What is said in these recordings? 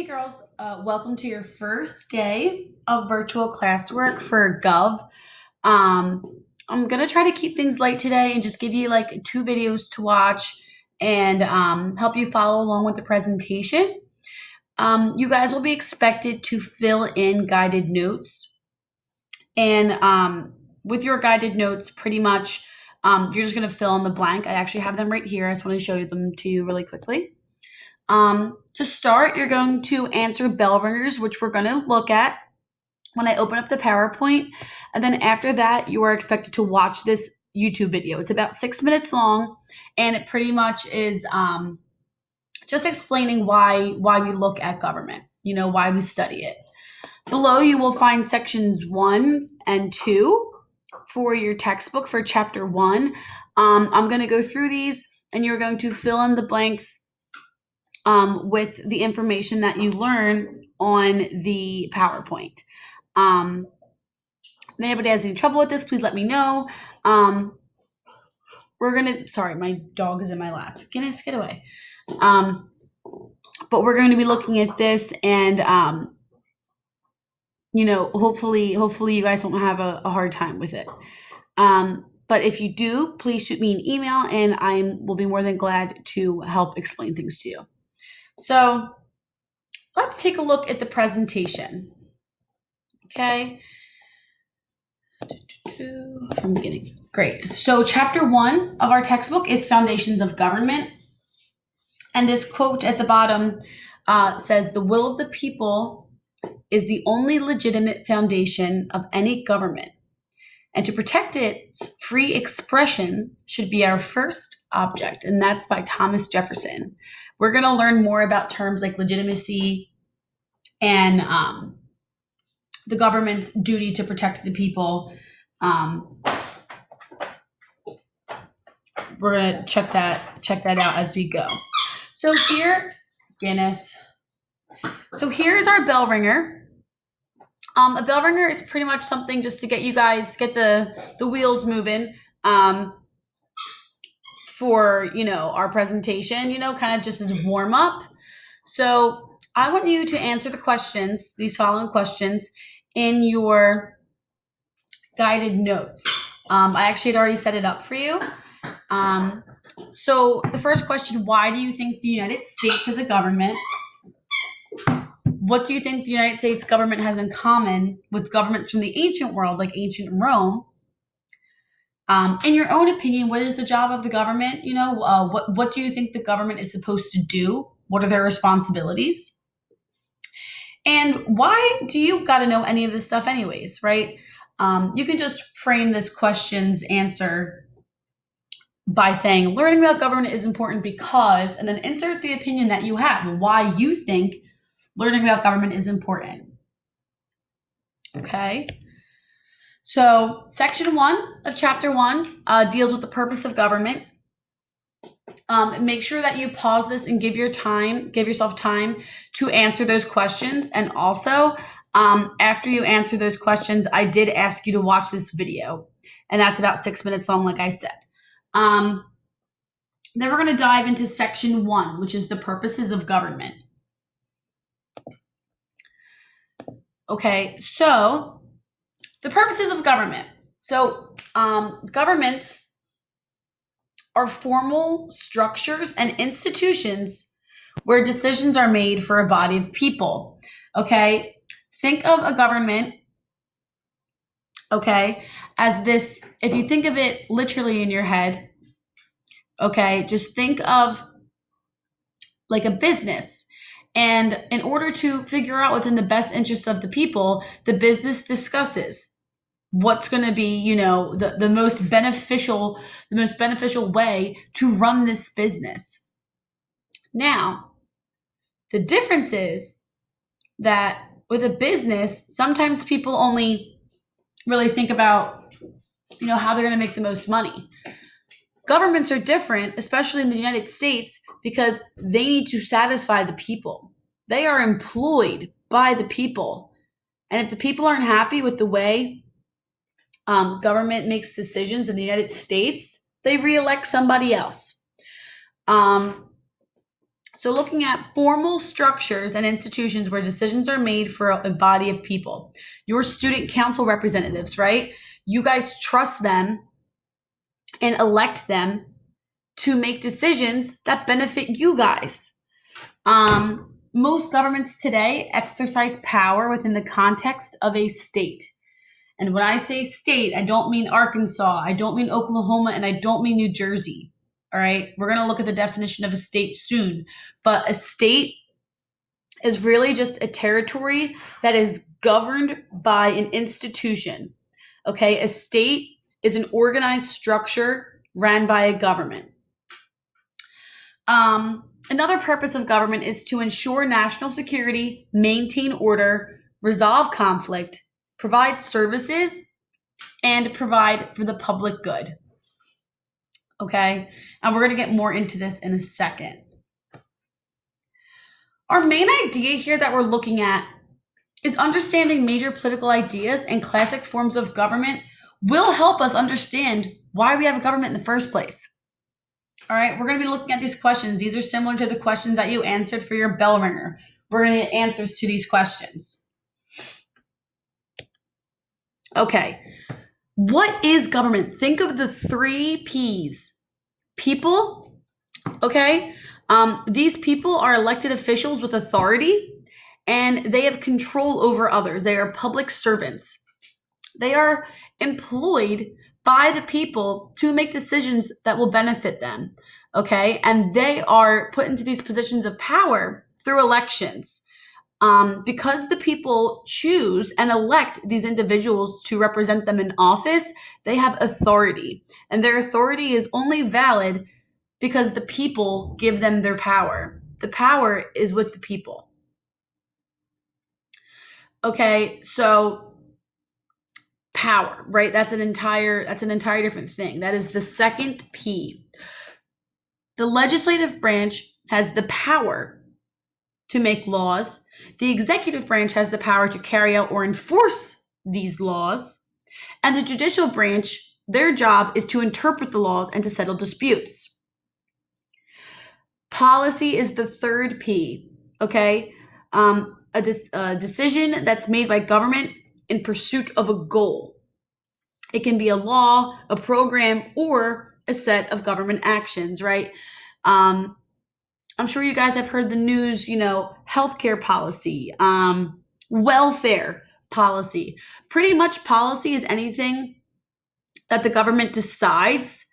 Hey girls, welcome to your first day of virtual classwork for Gov. I'm gonna try to keep things light today and just give you like 2 videos to watch and help you follow along with the presentation. You guys will be expected to fill in guided notes, and with your guided notes, pretty much you're just gonna fill in the blank. I actually have them right here. I just want to show them to you really quickly. To start, you're going to answer bell ringers, which we're going to look at when I open up the PowerPoint. And then after that, you are expected to watch this YouTube video. It's about 6 minutes long, and it pretty much is just explaining why we look at government, why we study it. Below, you will find sections 1 and 2 for your textbook for chapter 1. I'm going to go through these, and you're going to fill in the blanks with the information that you learn on the PowerPoint. If anybody has any trouble with this, please let me know. Sorry, my dog is in my lap. Get away. But we're going to be looking at this, and hopefully you guys won't have a hard time with it. But if you do, please shoot me an email, and I will be more than glad to help explain things to you. So let's take a look at the presentation. Okay. From the beginning. Great. So chapter 1 of our textbook is Foundations of Government. And this quote at the bottom says, "The will of the people is the only legitimate foundation of any government. And to protect its free expression should be our first object." And that's by Thomas Jefferson. We're going to learn more about terms like legitimacy and the government's duty to protect the people. We're going to check that out as we go. So here, Guinness. So here's our bell ringer. A bell ringer is pretty much something just to get you guys, get the wheels moving for, our presentation, kind of just as warm up. So I want you to answer the questions, these following questions, in your guided notes. I actually had already set it up for you. So the first question, why do you think the United States has a government? What do you think the United States government has in common with governments from the ancient world, like ancient Rome? In your own opinion, what is the job of the government? What do you think the government is supposed to do? What are their responsibilities? And why do you got to know any of this stuff anyways, right? You can just frame this question's answer by saying, learning about government is important because, and then insert the opinion that you have, why you think learning about government is important. Okay. So section 1 of chapter 1 deals with the purpose of government. Make sure that you pause this and give yourself time to answer those questions. And also, after you answer those questions, I did ask you to watch this video, and that's about 6 minutes long, like I said. Then we're going to dive into section 1, which is the purposes of government. Okay, so the purposes of government. So governments are formal structures and institutions where decisions are made for a body of people. Okay, think of a government, okay, as this, if you think of it literally in your head, okay, just think of like a business. And in order to figure out what's in the best interest of the people, the business discusses what's going to be, the most beneficial way to run this business. Now, the difference is that with a business, sometimes people only really think about, how they're going to make the most money. Governments are different, especially in the United States, because they need to satisfy the people. They are employed by the people. And if the people aren't happy with the way government makes decisions in the United States, they reelect somebody else. So So looking at formal structures and institutions where decisions are made for a body of people. Your student council representatives, right? You guys trust them and elect them to make decisions that benefit you guys. Most governments today exercise power within the context of a state. And when I say state, I don't mean Arkansas, I don't mean Oklahoma, and I don't mean New Jersey. All right, we're going to look at the definition of a state soon. But a state is really just a territory that is governed by an institution. Okay, a state is an organized structure ran by a government. Another purpose of government is to ensure national security, maintain order, resolve conflict, provide services, and provide for the public good. Okay, and we're going to get more into this in a second. Our main idea here that we're looking at is understanding major political ideas and classic forms of government will help us understand why we have a government in the first place. All right, we're going to be looking at these questions. These are similar to the questions that you answered for your bell ringer. We're going to get answers to these questions. Okay, what is government? Think of the 3 P's. People, okay? These people are elected officials with authority, and they have control over others. They are public servants. They are employed by the people to make decisions that will benefit them, okay? And they are put into these positions of power through elections. Because the people choose and elect these individuals to represent them in office, they have authority. And their authority is only valid because the people give them their power. The power is with the people. Okay, so power, right? That's an entire different thing. That is the second P. The legislative branch has the power to make laws. The executive branch has the power to carry out or enforce these laws. And the judicial branch, their job is to interpret the laws and to settle disputes. Policy is the third P, okay? A decision that's made by government in pursuit of a goal. It can be a law, a program, or a set of government actions, right? I'm sure you guys have heard the news, healthcare policy, welfare policy. Pretty much policy is anything that the government decides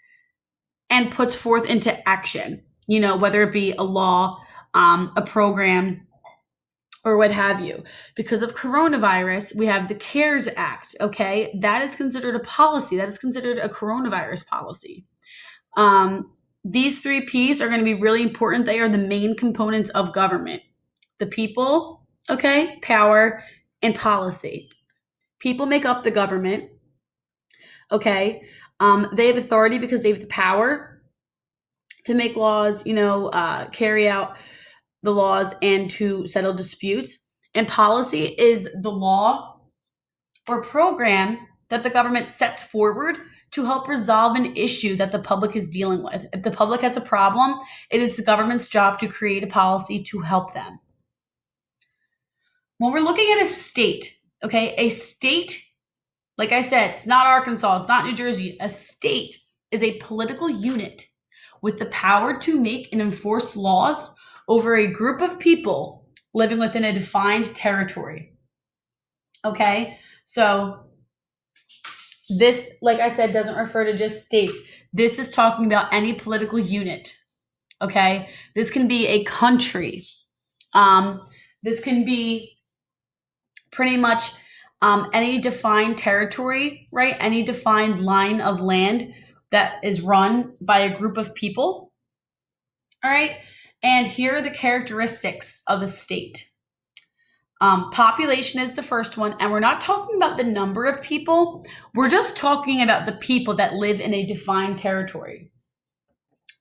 and puts forth into action, whether it be a law, a program, or what have you. Because of coronavirus, we have the CARES Act, okay? That is considered a policy. That is considered a coronavirus policy. These 3 P's are going to be really important. They are the main components of government. The people, okay, power, and policy. People make up the government, okay? They have authority because they have the power to make laws, carry out the laws and to settle disputes. And policy is the law or program that the government sets forward to help resolve an issue that the public is dealing with. If the public has a problem, it is the government's job to create a policy to help them. When we're looking at a state, okay, a state, like I said, it's not Arkansas, it's not New Jersey. A state is a political unit with the power to make and enforce laws over a group of people living within a defined territory. Okay, so this, like I said, doesn't refer to just states. This is talking about any political unit. Okay, this can be a country. This can be pretty much any defined territory, right? Any defined line of land that is run by a group of people. All right, and here are the characteristics of a state. Population is the first one, and we're not talking about the number of people. We're just talking about the people that live in a defined territory.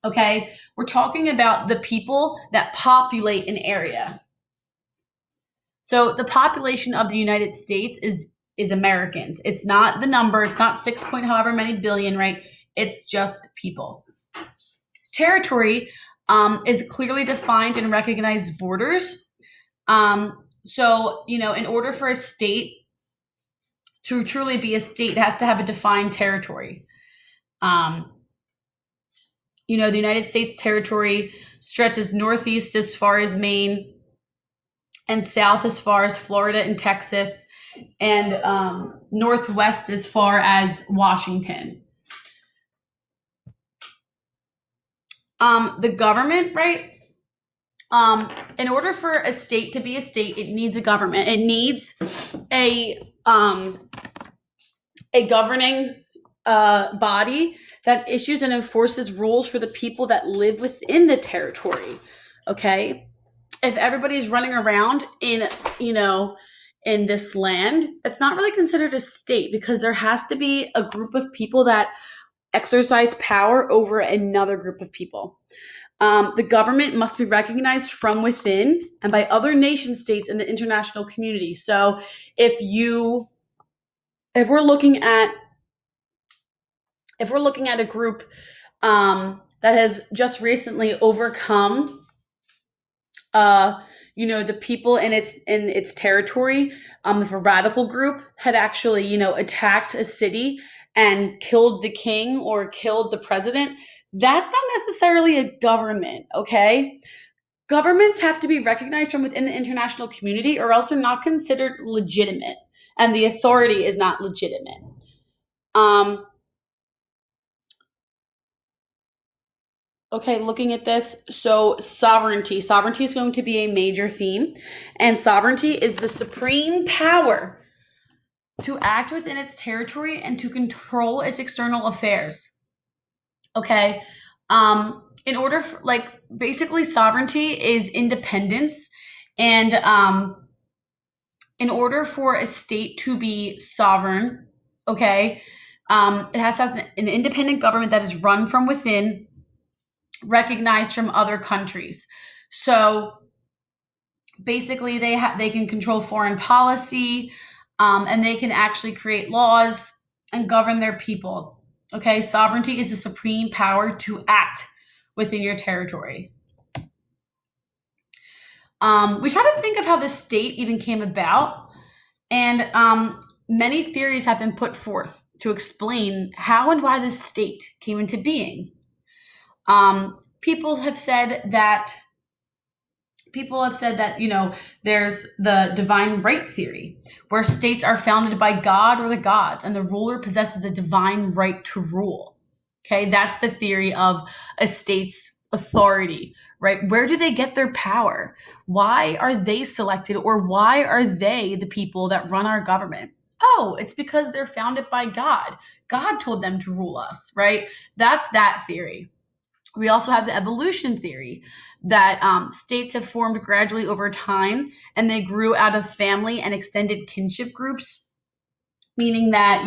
Okay, we're talking about the people that populate an area. So the population of the United States is Americans. It's not the number. It's not 6 point however many billion, right? It's just people. Territory is clearly defined and recognized borders. So, in order for a state to truly be a state, it has to have a defined territory. The United States territory stretches northeast as far as Maine and south as far as Florida and Texas, and northwest as far as Washington. The government, right? In order for a state to be a state, it needs a government. It needs a governing body that issues and enforces rules for the people that live within the territory. Okay, if everybody's running around in this land, it's not really considered a state, because there has to be a group of people that exercise power over another group of people. The government must be recognized from within and by other nation states and the international community. So if we're looking at a group that has just recently overcome the people in its territory, if a radical group had actually attacked a city and killed the king or killed the president, that's not necessarily a government. Okay, governments have to be recognized from within the international community, or else they're not considered legitimate, and the authority is not legitimate. Okay, looking at this, so sovereignty. Sovereignty is going to be a major theme, and sovereignty is the supreme power to act within its territory and to control its external affairs. Okay, in order for, basically sovereignty is independence, and in order for a state to be sovereign, okay, it has to have an independent government that is run from within, recognized from other countries. So basically they can control foreign policy, and they can actually create laws and govern their people. Okay, sovereignty is the supreme power to act within your territory. We try to think of how this state even came about, and many theories have been put forth to explain how and why this state came into being. People have said that there's the divine right theory, where states are founded by God or the gods, and the ruler possesses a divine right to rule. Okay, that's the theory of a state's authority, right? Where do they get their power? Why are they selected, or why are they the people that run our government? Oh, it's because they're founded by God. God told them to rule us, right? That's that theory. We also have the evolution theory, that states have formed gradually over time, and they grew out of family and extended kinship groups, meaning that,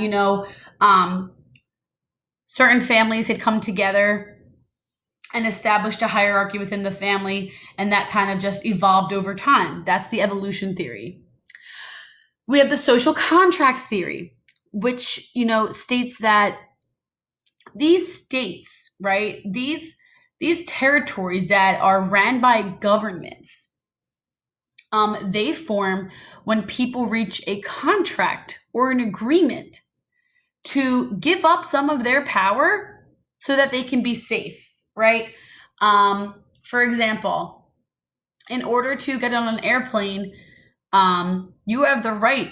certain families had come together and established a hierarchy within the family, and that kind of just evolved over time. That's the evolution theory. We have the social contract theory, which, states that these states, right, these territories that are ran by governments, they form when people reach a contract or an agreement to give up some of their power so that they can be safe, right? For example, in order to get on an airplane, you have the right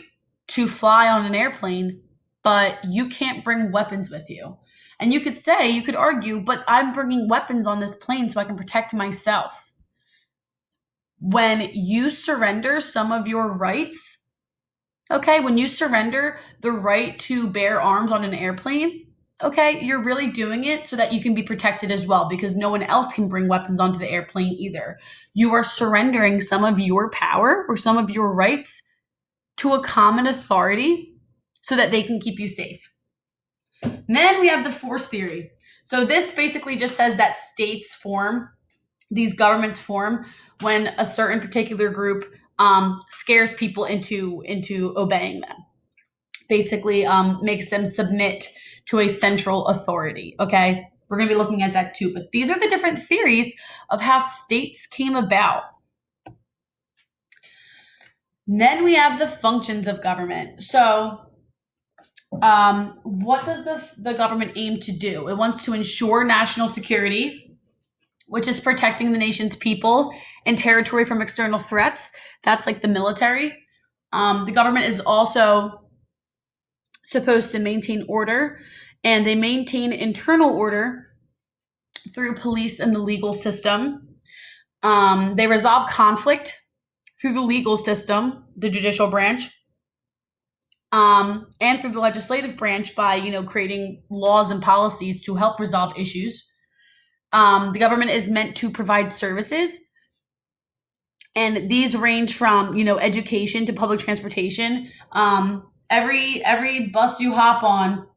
to fly on an airplane, but you can't bring weapons with you. And you could argue, but I'm bringing weapons on this plane so I can protect myself. When you surrender some of your rights, okay, when you surrender the right to bear arms on an airplane, okay, you're really doing it so that you can be protected as well, because no one else can bring weapons onto the airplane either. You are surrendering some of your power or some of your rights to a common authority so that they can keep you safe. And then we have the force theory. So this basically just says that these governments form when a certain particular group scares people into obeying them. Basically makes them submit to a central authority, okay? We're going to be looking at that too. But these are the different theories of how states came about. And then we have the functions of government. So, what does the government aim to do? It wants to ensure national security, which is protecting the nation's people and territory from external threats. That's like the military. The government is also supposed to maintain order, and they maintain internal order through police and the legal system. They resolve conflict through the legal system, the judicial branch, and through the legislative branch by, creating laws and policies to help resolve issues. The government is meant to provide services, and these range from, education to public transportation. Every bus you hop on,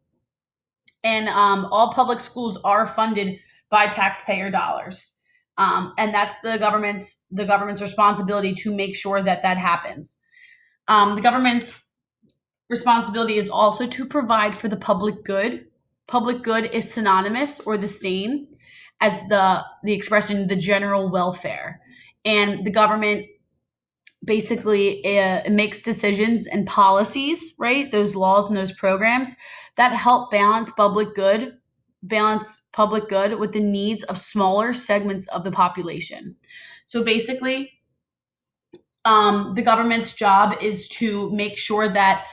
and all public schools are funded by taxpayer dollars. And that's the government's responsibility to make sure that happens. The government's responsibility is also to provide for the public good. Public good is synonymous or the same as the expression the general welfare. And the government basically makes decisions and policies, right? Those laws and those programs that help balance public good with the needs of smaller segments of the population. So basically, the government's job is to make sure that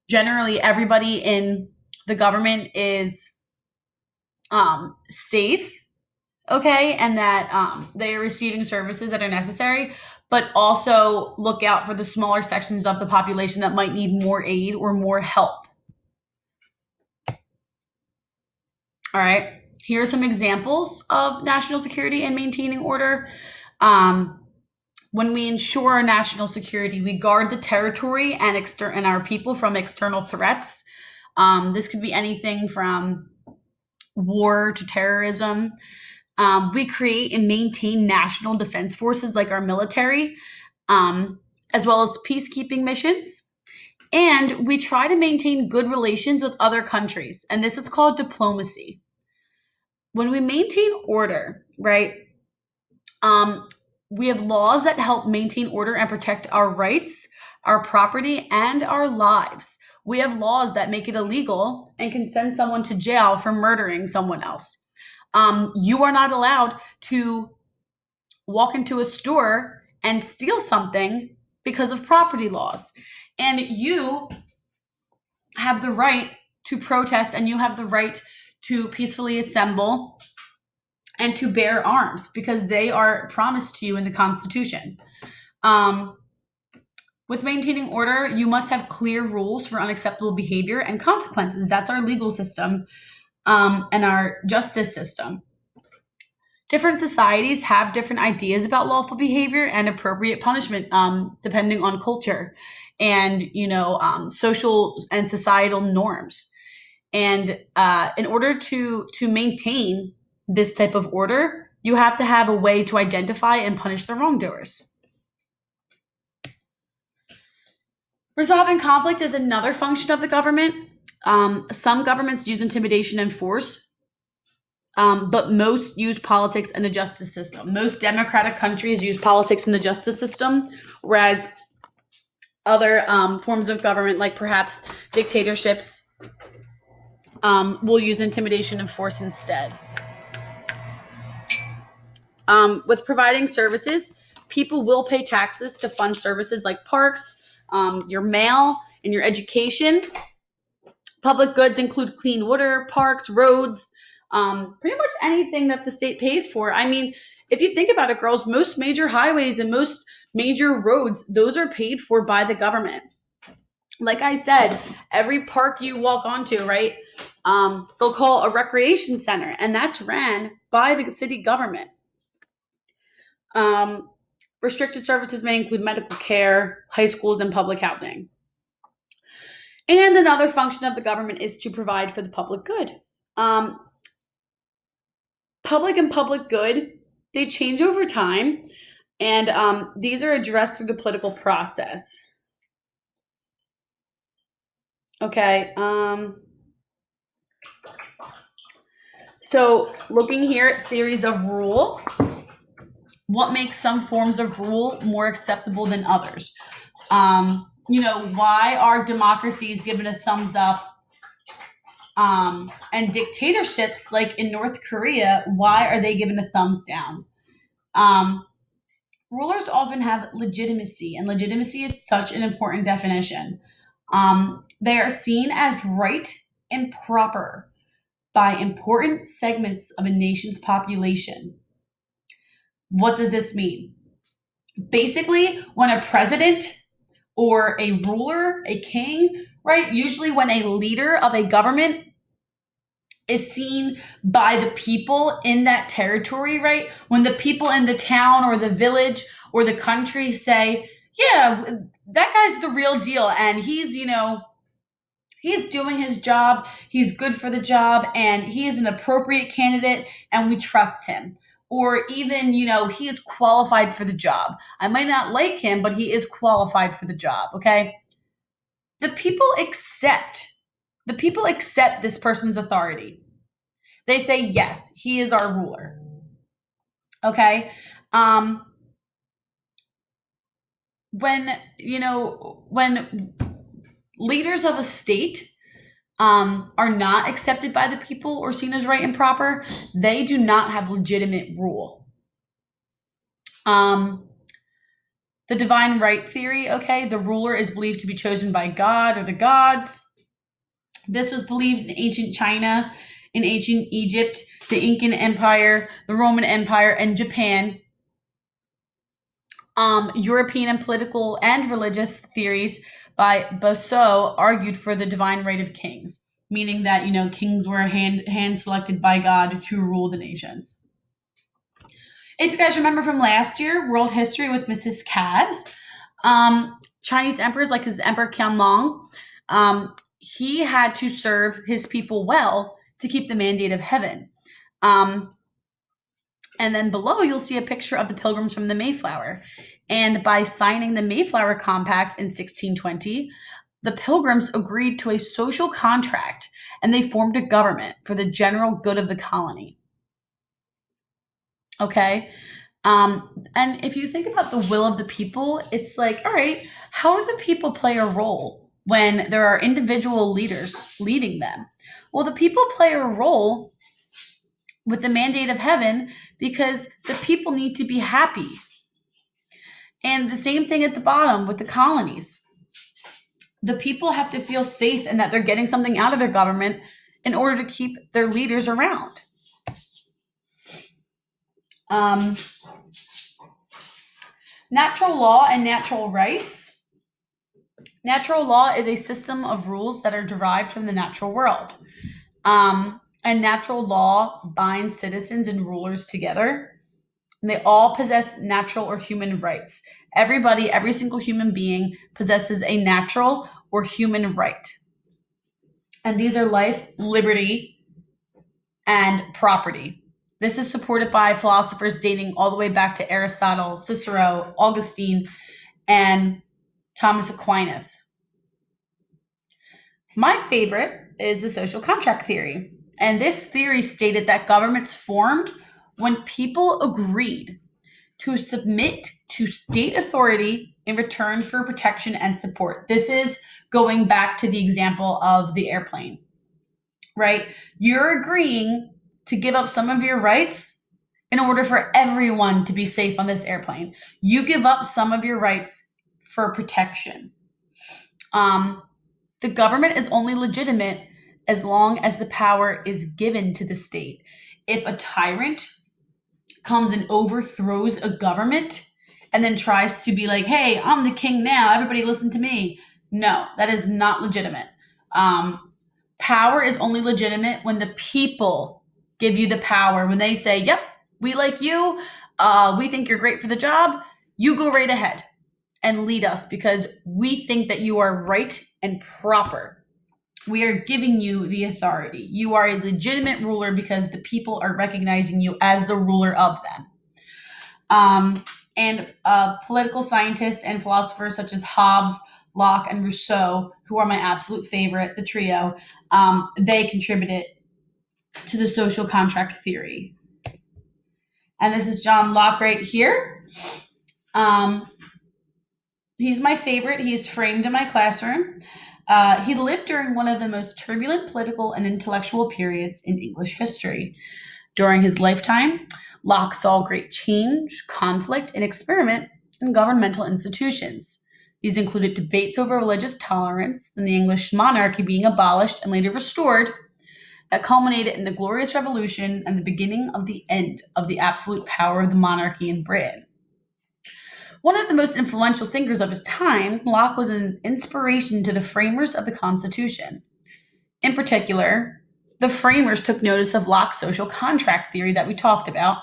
generally everybody in the government is safe, okay, and that they are receiving services that are necessary, but also look out for the smaller sections of the population that might need more aid or more help. All right, here are some examples of national security and maintaining order. When we ensure national security, we guard the territory and our people from external threats. This could be anything from war to terrorism. We create and maintain national defense forces like our military, as well as peacekeeping missions. And we try to maintain good relations with other countries. And this is called diplomacy. When we maintain order, right, we have laws that help maintain order and protect our rights, our property, and our lives. We have laws that make it illegal and can send someone to jail for murdering someone else. You are not allowed to walk into a store and steal something because of property laws. And you have the right to protest, and you have the right to peacefully assemble and to bear arms because they are promised to you in the Constitution. With maintaining order, you must have clear rules for unacceptable behavior and consequences. That's our legal system and our justice system. Different societies have different ideas about lawful behavior and appropriate punishment, depending on culture and social and societal norms. And in order to maintain this type of order, you have to have a way to identify and punish the wrongdoers. Resolving conflict is another function of the government. Some governments use intimidation and force, but most use politics and the justice system. Most democratic countries use politics and the justice system, whereas other forms of government, like perhaps dictatorships, will use intimidation and force instead. With providing services, people will pay taxes to fund services like parks, your mail, and your education. Public goods include clean water, parks, roads, pretty much anything that the state pays for. I mean, if you think about it, girls, most major highways and most major roads, those are paid for by the government. Like I said, every park you walk onto, right, they'll call a recreation center, and that's ran by the city government. Restricted services may include medical care, high schools, and public housing. And another function of the government is to provide for the public good. Public and public good, they change over time, and these are addressed through the political process. Okay. So looking here at theories of rule, what makes some forms of rule more acceptable than others? Why are democracies given a thumbs up, and dictatorships like in North Korea, why are they given a thumbs down? Um, Rulers often have legitimacy, and legitimacy is such an important definition. They are seen as right and proper by important segments of a nation's population. What does this mean? Basically, when a president or a ruler, a king, right? Usually, when a leader of a government is seen by the people in that territory, right? When the people in the town or the village or the country say, yeah, that guy's the real deal and he's doing his job, he's good for the job, and he is an appropriate candidate and we trust him. Or even, he is qualified for the job. I might not like him, but he is qualified for the job, okay? The people accept this person's authority. They say, yes, he is our ruler. Okay? When leaders of a state are not accepted by the people or seen as right and proper, they do not have legitimate rule. The divine right theory, okay, the ruler is believed to be chosen by God or the gods. This was believed in ancient China, in ancient Egypt, the Incan Empire, the Roman Empire, and Japan. European and political and religious theories by Bossuet argued for the divine right of kings, meaning that, kings were hand selected by God to rule the nations. If you guys remember from last year, World History with Mrs. Kaz, Chinese emperors like his Emperor Qianlong, he had to serve his people well to keep the mandate of heaven. And then below, you'll see a picture of the Pilgrims from the Mayflower. And by signing the Mayflower Compact in 1620, the Pilgrims agreed to a social contract and they formed a government for the general good of the colony. Okay? And if you think about the will of the people, it's like, all right, how do the people play a role when there are individual leaders leading them? Well, the people play a role with the mandate of heaven because the people need to be happy. And the same thing at the bottom with the colonies. The people have to feel safe and that they're getting something out of their government in order to keep their leaders around. Natural law and natural rights. Natural law is a system of rules that are derived from the natural world. And natural law binds citizens and rulers together. And they all possess natural or human rights. Every single human being possesses a natural or human right. And these are life, liberty, and property. This is supported by philosophers dating all the way back to Aristotle, Cicero, Augustine, and Thomas Aquinas. My favorite is the social contract theory. And this theory stated that governments formed when people agreed to submit to state authority in return for protection and support. This is going back to the example of the airplane, right? You're agreeing to give up some of your rights in order for everyone to be safe on this airplane. You give up some of your rights for protection. The government is only legitimate as long as the power is given to the state. If a tyrant comes and overthrows a government and then tries to be like, hey, I'm the king now, everybody listen to me. No, that is not legitimate. Power is only legitimate when the people give you the power. When they say, yep, we like you, we think you're great for the job, you go right ahead and lead us because we think that you are right and proper. We are giving you the authority. You are a legitimate ruler because the people are recognizing you as the ruler of them. And political scientists and philosophers such as Hobbes, Locke, and Rousseau, who are my absolute favorite, the trio, they contributed to the social contract theory. And this is John Locke right here. He's my favorite. He's framed in my classroom. He lived during one of the most turbulent political and intellectual periods in English history. During his lifetime, Locke saw great change, conflict, and experiment in governmental institutions. These included debates over religious tolerance and the English monarchy being abolished and later restored, that culminated in the Glorious Revolution and the beginning of the end of the absolute power of the monarchy in Britain. One of the most influential thinkers of his time, Locke was an inspiration to the framers of the Constitution. In particular, the framers took notice of Locke's social contract theory that we talked about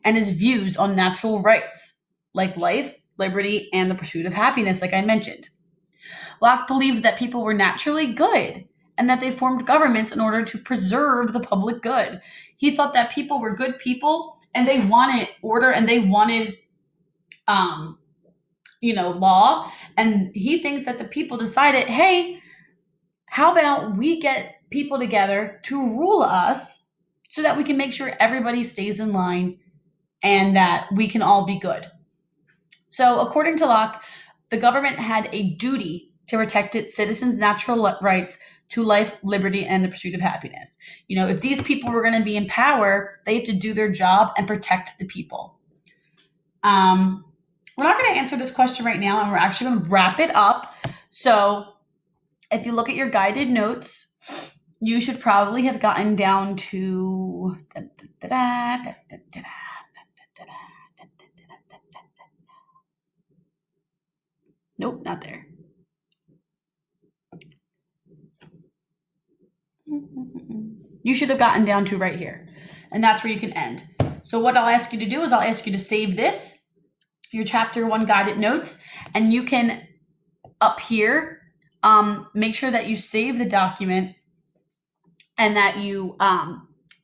and his views on natural rights, like life, liberty, and the pursuit of happiness, like I mentioned. Locke believed that people were naturally good and that they formed governments in order to preserve the public good. He thought that people were good people and they wanted order and they wanted law. And he thinks that the people decided, hey, how about we get people together to rule us so that we can make sure everybody stays in line and that we can all be good. So according to Locke, the government had a duty to protect its citizens' natural rights to life, liberty, and the pursuit of happiness. If these people were going to be in power, they have to do their job and protect the people. We're not going to answer this question right now, and we're actually going to wrap it up. So if you look at your guided notes, you should probably have gotten down to nope, not there. You should have gotten down to right here, and that's where you can end. So what I'll ask you to do is I'll ask you to save this, your chapter 1 guided notes, and you can up here make sure that you save the document and that you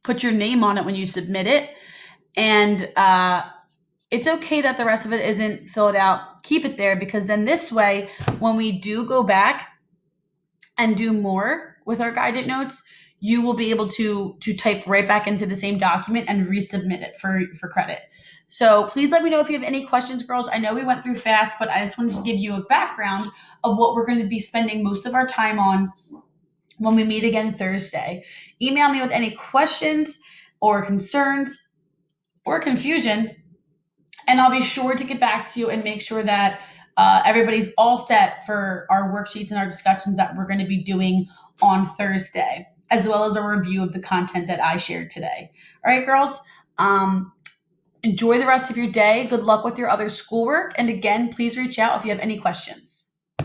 put your name on it when you submit it. And it's okay that the rest of it isn't filled out. Keep it there, because then this way, when we do go back and do more with our guided notes, you will be able to type right back into the same document and resubmit it for credit. So please let me know if you have any questions, girls. I know we went through fast, but I just wanted to give you a background of what we're going to be spending most of our time on when we meet again Thursday. Email me with any questions or concerns or confusion, and I'll be sure to get back to you and make sure that everybody's all set for our worksheets and our discussions that we're going to be doing on Thursday, as well as a review of the content that I shared today. All right, girls. Enjoy the rest of your day. Good luck with your other schoolwork. And again, please reach out if you have any questions.